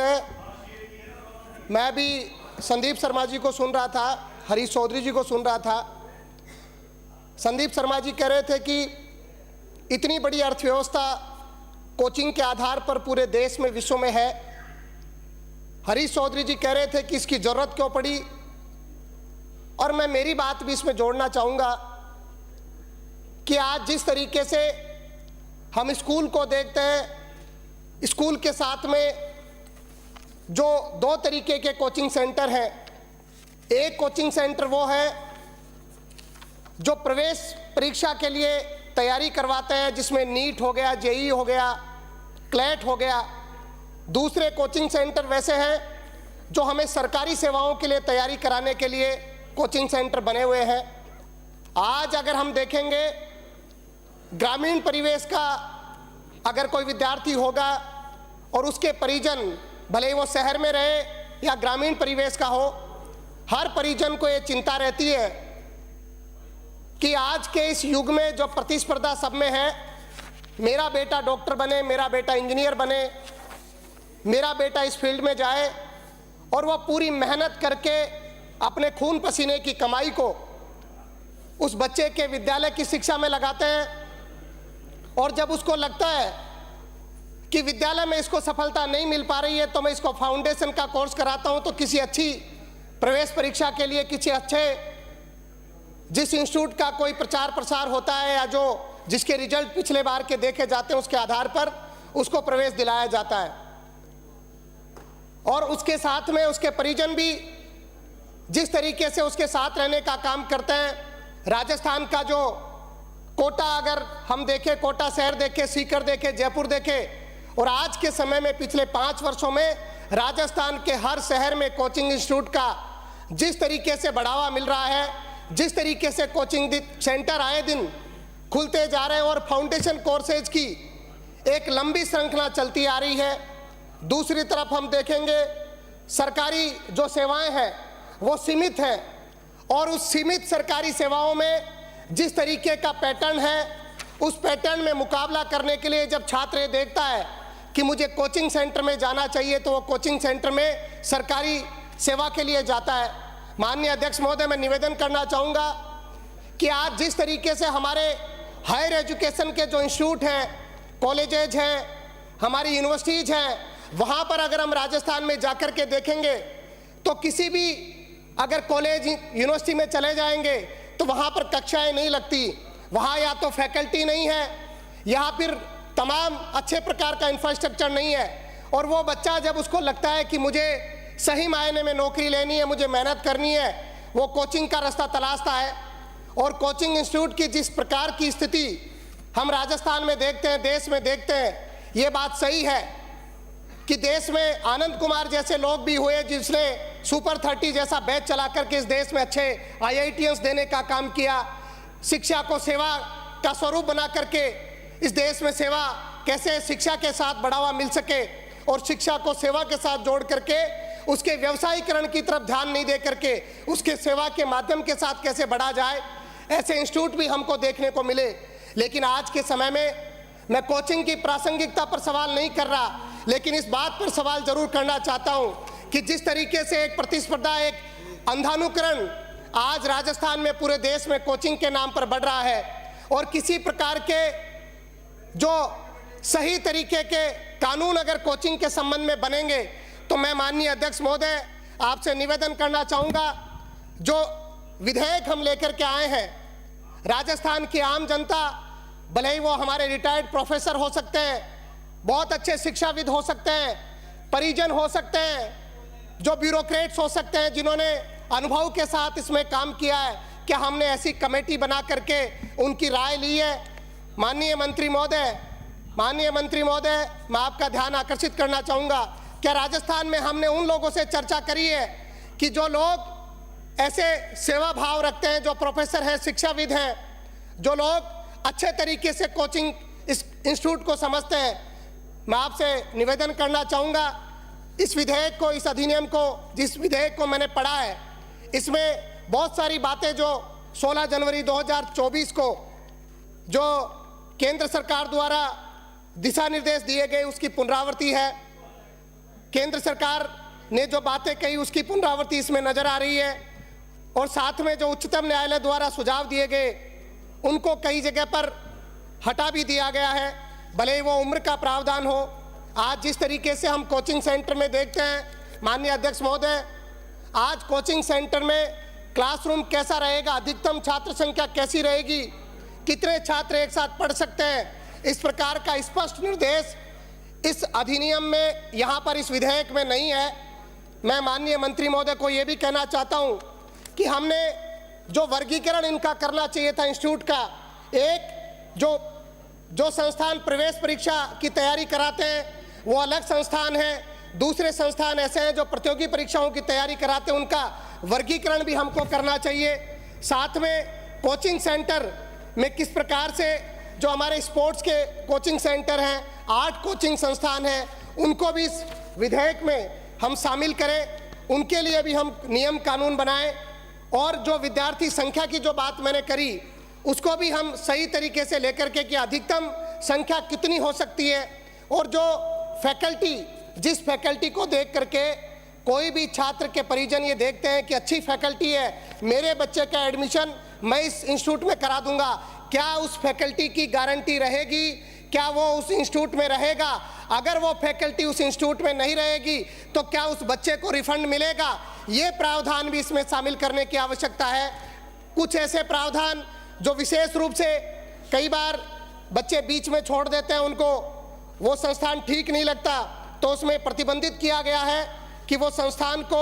महोदय, मैं भी संदीप शर्मा जी को सुन रहा था, हरीश चौधरी जी को सुन रहा था। संदीप शर्मा जी कह रहे थे कि इतनी बड़ी अर्थव्यवस्था कोचिंग के आधार पर पूरे देश में, विश्व में है। हरीश चौधरी जी कह रहे थे कि इसकी ज़रूरत क्यों पड़ी। और मैं मेरी बात भी इसमें जोड़ना चाहूँगा कि आज जिस तरीके से हम स्कूल को देखते हैं, स्कूल के साथ में जो दो तरीके के कोचिंग सेंटर हैं। एक कोचिंग सेंटर वो है जो प्रवेश परीक्षा के लिए तैयारी करवाते हैं, जिसमें नीट हो गया, जेई हो गया, क्लैट हो गया। दूसरे कोचिंग सेंटर वैसे हैं जो हमें सरकारी सेवाओं के लिए तैयारी कराने के लिए कोचिंग सेंटर बने हुए हैं। आज अगर हम देखेंगे ग्रामीण परिवेश का, अगर कोई विद्यार्थी होगा और उसके परिजन, भले ही वो शहर में रहे या ग्रामीण परिवेश का हो, हर परिजन को ये चिंता रहती है कि आज के इस युग में जो प्रतिस्पर्धा सब में है, मेरा बेटा डॉक्टर बने, मेरा बेटा इंजीनियर बने, मेरा बेटा इस फील्ड में जाए, और वह पूरी मेहनत करके अपने खून पसीने की कमाई को उस बच्चे के विद्यालय की शिक्षा में लगाते हैं। और जब उसको लगता है कि विद्यालय में इसको सफलता नहीं मिल पा रही है, तो मैं इसको फाउंडेशन का कोर्स कराता हूं, तो किसी अच्छी प्रवेश परीक्षा के लिए किसी अच्छे, जिस इंस्टीट्यूट का कोई प्रचार प्रसार होता है या जो जिसके रिजल्ट पिछले बार के देखे जाते हैं, उसके आधार पर उसको प्रवेश दिलाया जाता है। और उसके साथ में उसके परिजन भी जिस तरीके से उसके साथ रहने का काम करते हैं। राजस्थान का जो कोटा, अगर हम देखें, कोटा शहर देखें, सीकर देखें, जयपुर देखें, और आज के समय में पिछले 5 वर्षों में राजस्थान के हर शहर में कोचिंग इंस्टीट्यूट का जिस तरीके से बढ़ावा मिल रहा है, जिस तरीके से कोचिंग सेंटर आए दिन खुलते जा रहे हैं और फाउंडेशन कोर्सेज की एक लंबी श्रृंखला चलती आ रही है। दूसरी तरफ हम देखेंगे सरकारी जो सेवाएं हैं वो सीमित हैं, और उस सीमित सरकारी सेवाओं में जिस तरीके का पैटर्न है, उस पैटर्न में मुकाबला करने के लिए जब छात्र ये देखता है कि मुझे कोचिंग सेंटर में जाना चाहिए, तो वो कोचिंग सेंटर में सरकारी सेवा के लिए जाता है। माननीय अध्यक्ष महोदय, मैं निवेदन करना चाहूँगा कि आज जिस तरीके से हमारे हायर एजुकेशन के जो इंस्टीट्यूट हैं, कॉलेजेज हैं, हमारी यूनिवर्सिटीज़ हैं, वहाँ पर अगर हम राजस्थान में जाकर के देखेंगे तो किसी भी अगर कॉलेज यूनिवर्सिटी में चले जाएंगे तो वहाँ पर कक्षाएं नहीं लगती, वहाँ या तो फैकल्टी नहीं है या फिर तमाम अच्छे प्रकार का इंफ्रास्ट्रक्चर नहीं है। और वो बच्चा जब उसको लगता है कि मुझे सही मायने में नौकरी लेनी है, मुझे मेहनत करनी है, वो कोचिंग का रास्ता तलाशता है। और कोचिंग इंस्टीट्यूट की जिस प्रकार की स्थिति हम राजस्थान में देखते हैं, देश में देखते हैं, ये बात सही है कि देश में आनंद कुमार जैसे लोग भी हुए जिसने सुपर 30 जैसा बैच चला करके इस देश में अच्छे IITians देने का काम किया। शिक्षा को सेवा का स्वरूप बना करके इस देश में सेवा कैसे शिक्षा के साथ बढ़ावा मिल सके, और शिक्षा को सेवा के साथ जोड़ करके उसके व्यवसायीकरण की तरफ ध्यान नहीं दे करके उसके सेवा के माध्यम के साथ कैसे बढ़ा जाए, ऐसे इंस्टीट्यूट भी हमको देखने को मिले। लेकिन आज के समय में मैं कोचिंग की प्रासंगिकता पर सवाल नहीं कर रहा, लेकिन इस बात पर सवाल जरूर करना चाहता हूं कि जिस तरीके से एक प्रतिस्पर्धा, एक अंधानुकरण आज राजस्थान में पूरे देश में कोचिंग के नाम पर बढ़ रहा है, और किसी प्रकार के जो सही तरीके के कानून अगर कोचिंग के संबंध में बनेंगे, तो मैं माननीय अध्यक्ष महोदय आपसे निवेदन करना चाहूँगा, जो विधेयक हम लेकर के आए हैं, राजस्थान की आम जनता, भले ही वो हमारे रिटायर्ड प्रोफेसर हो सकते हैं, बहुत अच्छे शिक्षाविद हो सकते हैं, परिजन हो सकते हैं, जो ब्यूरोक्रेट्स हो सकते हैं जिन्होंने अनुभव के साथ इसमें काम किया है, क्या हमने ऐसी कमेटी बना करके उनकी राय ली है? माननीय मंत्री महोदय, मैं आपका ध्यान आकर्षित करना चाहूँगा, क्या राजस्थान में हमने उन लोगों से चर्चा करी है कि जो लोग ऐसे सेवा भाव रखते हैं, जो प्रोफेसर हैं, शिक्षाविद हैं, जो लोग अच्छे तरीके से कोचिंग इस इंस्टीट्यूट को समझते हैं? मैं आपसे निवेदन करना चाहूँगा, इस विधेयक को, इस अधिनियम को, जिस विधेयक को मैंने पढ़ा है, इसमें बहुत सारी बातें जो 16 जनवरी 2024 को जो केंद्र सरकार द्वारा दिशा निर्देश दिए गए उसकी पुनरावृत्ति है। केंद्र सरकार ने जो बातें कही उसकी पुनरावृत्ति इसमें नजर आ रही है, और साथ में जो उच्चतम न्यायालय द्वारा सुझाव दिए गए उनको कई जगह पर हटा भी दिया गया है, भले ही वो उम्र का प्रावधान हो। आज जिस तरीके से हम कोचिंग सेंटर में देखते हैं माननीय अध्यक्ष महोदय, आज कोचिंग सेंटर में क्लासरूम कैसा रहेगा, अधिकतम छात्र संख्या कैसी रहेगी, कितने छात्र एक साथ पढ़ सकते हैं, इस प्रकार का स्पष्ट निर्देश इस अधिनियम में, यहाँ पर इस विधेयक में नहीं है। मैं माननीय मंत्री महोदय को ये भी कहना चाहता हूँ कि हमने जो वर्गीकरण इनका करना चाहिए था इंस्टीट्यूट का, एक जो संस्थान प्रवेश परीक्षा की तैयारी कराते हैं वो अलग संस्थान है, दूसरे संस्थान ऐसे हैं जो प्रतियोगी परीक्षाओं की तैयारी कराते हैं, उनका वर्गीकरण भी हमको करना चाहिए। साथ में कोचिंग सेंटर में किस प्रकार से जो हमारे स्पोर्ट्स के कोचिंग सेंटर हैं, आर्ट कोचिंग संस्थान हैं, उनको भी इस विधेयक में हम शामिल करें, उनके लिए भी हम नियम कानून बनाएं, और जो विद्यार्थी संख्या की जो बात मैंने करी उसको भी हम सही तरीके से लेकर के कि अधिकतम संख्या कितनी हो सकती है, और जो फैकल्टी, जिस फैकल्टी को देख करके कोई भी छात्र के परिजन ये देखते हैं कि अच्छी फैकल्टी है, मेरे बच्चे का एडमिशन मैं इस इंस्टीट्यूट में करा दूंगा, क्या उस फैकल्टी की गारंटी रहेगी, क्या वो उस इंस्टीट्यूट में रहेगा? अगर वो फैकल्टी उस इंस्टीट्यूट में नहीं रहेगी तो क्या उस बच्चे को रिफंड मिलेगा? ये प्रावधान भी इसमें शामिल करने की आवश्यकता है। कुछ ऐसे प्रावधान जो विशेष रूप से कई बार बच्चे बीच में छोड़ देते हैं, उनको वो संस्थान ठीक नहीं लगता, तो उसमें प्रतिबंधित किया गया है कि वो संस्थान को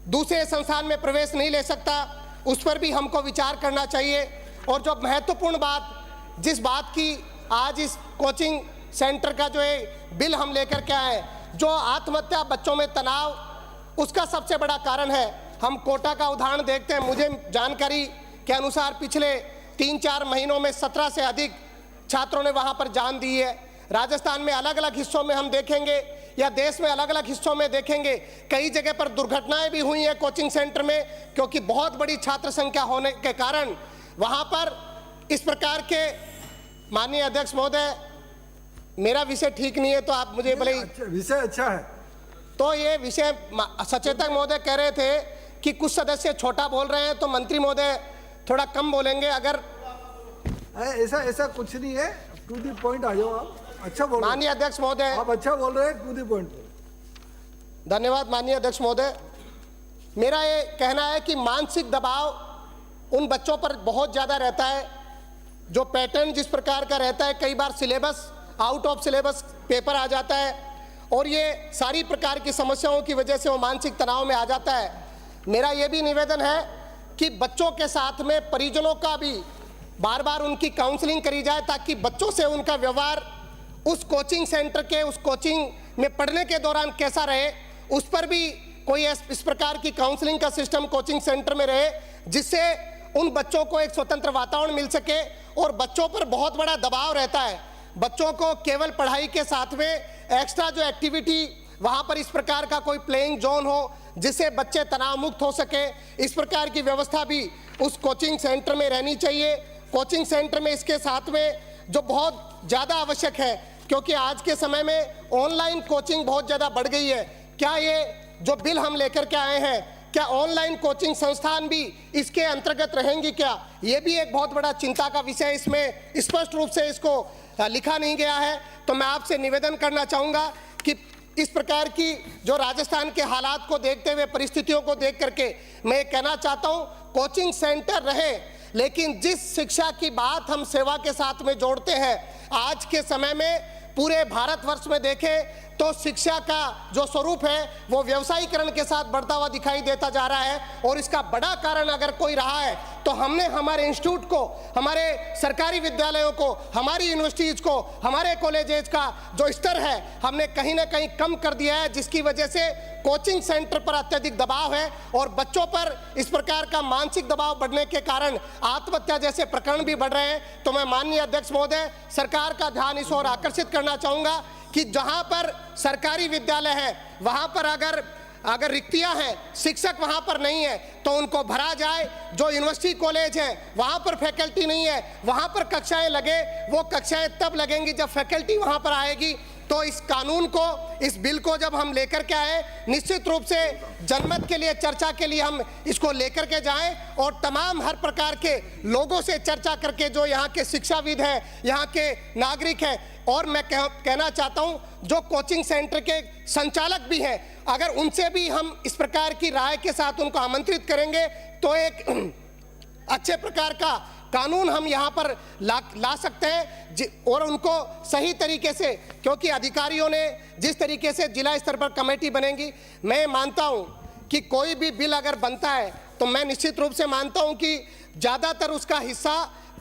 दूसरे संस्थान में प्रवेश नहीं ले सकता, उस पर भी हमको विचार करना चाहिए। और जो महत्वपूर्ण बात, जिस बात की आज इस कोचिंग सेंटर का जो है बिल हम लेकर के आए, जो आत्महत्या, बच्चों में तनाव, उसका सबसे बड़ा कारण है। हम कोटा का उदाहरण देखते हैं, मुझे जानकारी के अनुसार पिछले 3-4 महीनों में 17 से अधिक छात्रों ने वहां पर जान दी है। राजस्थान में अलग अलग हिस्सों में हम देखेंगे, या देश में अलग अलग हिस्सों में देखेंगे, कई जगह पर दुर्घटनाएं भी हुई हैं कोचिंग सेंटर में, क्योंकि बहुत बड़ी छात्र संख्या होने के कारण वहां पर इस प्रकार के। माननीय अध्यक्ष महोदय, मेरा विषय ठीक नहीं है तो आप मुझे भले विषय अच्छा है, तो ये विषय सचेतक महोदय कह रहे थे कि कुछ सदस्य छोटा बोल रहे हैं, तो मंत्री महोदय थोड़ा कम बोलेंगे। अगर ऐसा कुछ नहीं है, टू द पॉइंट आ जाओ आप। अच्छा बोल, माननीय अध्यक्ष महोदय, आप अच्छा बोल रहे हैं, टू द पॉइंट। धन्यवाद माननीय अध्यक्ष महोदय। मेरा ये कहना है कि मानसिक दबाव उन बच्चों पर बहुत ज़्यादा रहता है, जो पैटर्न जिस प्रकार का रहता है, कई बार syllabus, out of syllabus paper आ जाता है, और ये सारी प्रकार की समस्याओं की वजह से वो मानसिक तनाव में आ जाता है। मेरा ये भी निवेदन है कि बच्चों के साथ में परिजनों का भी बार बार उनकी काउंसलिंग करी जाए, ताकि बच्चों से उनका व्यवहार उस कोचिंग सेंटर के, उस कोचिंग में पढ़ने के दौरान कैसा रहे, उस पर भी कोई इस प्रकार की काउंसलिंग का सिस्टम कोचिंग सेंटर में रहे, जिससे उन बच्चों को एक स्वतंत्र वातावरण मिल सके। और बच्चों पर बहुत बड़ा दबाव रहता है, बच्चों को केवल पढ़ाई के साथ में एक्स्ट्रा जो एक्टिविटी, वहाँ पर इस प्रकार का कोई प्लेइंग जोन हो जिससे बच्चे तनाव मुक्त हो सके, इस प्रकार की व्यवस्था भी उस कोचिंग सेंटर में रहनी चाहिए। कोचिंग सेंटर में इसके साथ में जो बहुत ज़्यादा आवश्यक है, क्योंकि आज के समय में ऑनलाइन कोचिंग बहुत ज़्यादा बढ़ गई है, क्या ये जो बिल हम लेकर के आए हैं, क्या ऑनलाइन कोचिंग संस्थान भी इसके अंतर्गत रहेंगी क्या? ये भी एक बहुत बड़ा चिंता का विषय, इसमें स्पष्ट रूप से इसको लिखा नहीं गया है। तो मैं आपसे निवेदन करना चाहूँगा कि इस प्रकार की जो राजस्थान के हालात को देखते हुए, परिस्थितियों को देख करके मैं ये कहना चाहता हूँ, कोचिंग सेंटर रहे, लेकिन जिस शिक्षा की बात हम सेवा के साथ में जोड़ते हैं, आज के समय में पूरे भारतवर्ष में देखें तो शिक्षा का जो स्वरूप है वो व्यवसायीकरण के साथ बढ़ता हुआ दिखाई देता जा रहा है। और इसका बड़ा कारण अगर कोई रहा है तो हमने हमारे इंस्टीट्यूट को, हमारे सरकारी विद्यालयों को, हमारी यूनिवर्सिटीज को, हमारे कॉलेजेस का जो स्तर है हमने कहीं ना कहीं कम कर दिया है, जिसकी वजह से कोचिंग सेंटर पर अत्यधिक दबाव है और बच्चों पर इस प्रकार का मानसिक दबाव बढ़ने के कारण आत्महत्या जैसे प्रकरण भी बढ़ रहे हैं। तो मैं माननीय अध्यक्ष महोदय, सरकार का ध्यान इस ओर आकर्षित करना चाहूँगा कि जहाँ पर सरकारी विद्यालय है वहाँ पर अगर रिक्तियाँ हैं, शिक्षक वहाँ पर नहीं है, तो उनको भरा जाए। जो यूनिवर्सिटी कॉलेज है वहाँ पर फैकल्टी नहीं है, वहाँ पर कक्षाएं लगे, वो कक्षाएं तब लगेंगी जब फैकल्टी वहाँ पर आएगी। तो इस कानून को, इस बिल को जब हम लेकर के आए, निश्चित रूप से जनमत के लिए, चर्चा के लिए हम इसको लेकर के जाएं और तमाम हर प्रकार के लोगों से चर्चा करके, जो यहाँ के शिक्षाविद हैं, यहाँ के नागरिक हैं, और मैं कहना चाहता हूं जो कोचिंग सेंटर के संचालक भी हैं, अगर उनसे भी हम इस प्रकार की राय के साथ उनको आमंत्रित करेंगे तो एक अच्छे प्रकार का कानून हम यहाँ पर ला सकते हैं और उनको सही तरीके से, क्योंकि अधिकारियों ने जिस तरीके से जिला स्तर पर कमेटी बनेगी, मैं मानता हूँ कि कोई भी बिल अगर बनता है तो मैं निश्चित रूप से मानता हूँ कि ज़्यादातर उसका हिस्सा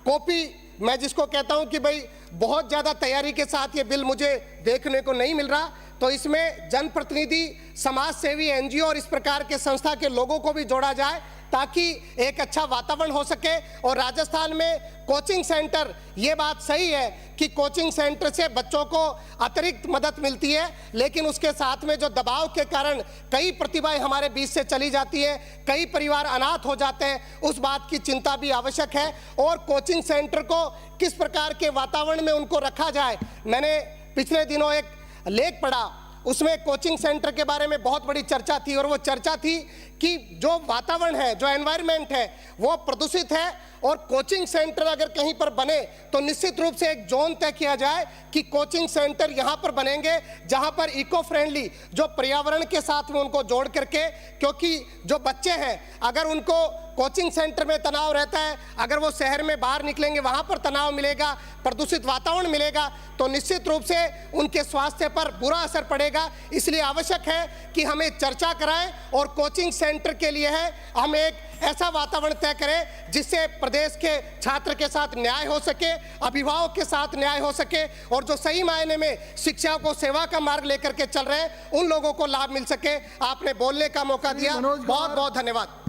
कॉपी, मैं जिसको कहता हूँ कि भाई बहुत ज़्यादा तैयारी के साथ ये बिल मुझे देखने को नहीं मिल रहा, तो इसमें जनप्रतिनिधि, समाज सेवी, एनजीओ और इस प्रकार के संस्था के लोगों को भी जोड़ा जाए ताकि एक अच्छा वातावरण हो सके। और राजस्थान में कोचिंग सेंटर, ये बात सही है कि कोचिंग सेंटर से बच्चों को अतिरिक्त मदद मिलती है, लेकिन उसके साथ में जो दबाव के कारण कई प्रतिभाएं हमारे बीच से चली जाती है, कई परिवार अनाथ हो जाते हैं, उस बात की चिंता भी आवश्यक है। और कोचिंग सेंटर को किस प्रकार के वातावरण में उनको रखा जाए, मैंने पिछले दिनों एक लेख पढ़ा, उसमें कोचिंग सेंटर के बारे में बहुत बड़ी चर्चा थी, और वो चर्चा थी कि जो वातावरण है, जो एनवायरनमेंट है, वो प्रदूषित है, और कोचिंग सेंटर अगर कहीं पर बने तो निश्चित रूप से एक जोन तय किया जाए कि कोचिंग सेंटर यहाँ पर बनेंगे जहाँ पर इको फ्रेंडली, जो पर्यावरण के साथ में उनको जोड़ करके, क्योंकि जो बच्चे हैं अगर उनको कोचिंग सेंटर में तनाव रहता है, अगर वो शहर में बाहर निकलेंगे वहाँ पर तनाव मिलेगा, प्रदूषित वातावरण मिलेगा, तो निश्चित रूप से उनके स्वास्थ्य पर बुरा असर पड़ेगा। इसलिए आवश्यक है कि हमें चर्चा कराएं और कोचिंग सेंटर के लिए है हम एक ऐसा वातावरण तय करें जिससे प्रदेश के छात्र के साथ न्याय हो सके, अभिभावक के साथ न्याय हो सके, और जो सही मायने में शिक्षा को सेवा का मार्ग लेकर के चल रहे हैं उन लोगों को लाभ मिल सके। आपने बोलने का मौका दिया, बहुत बहुत धन्यवाद।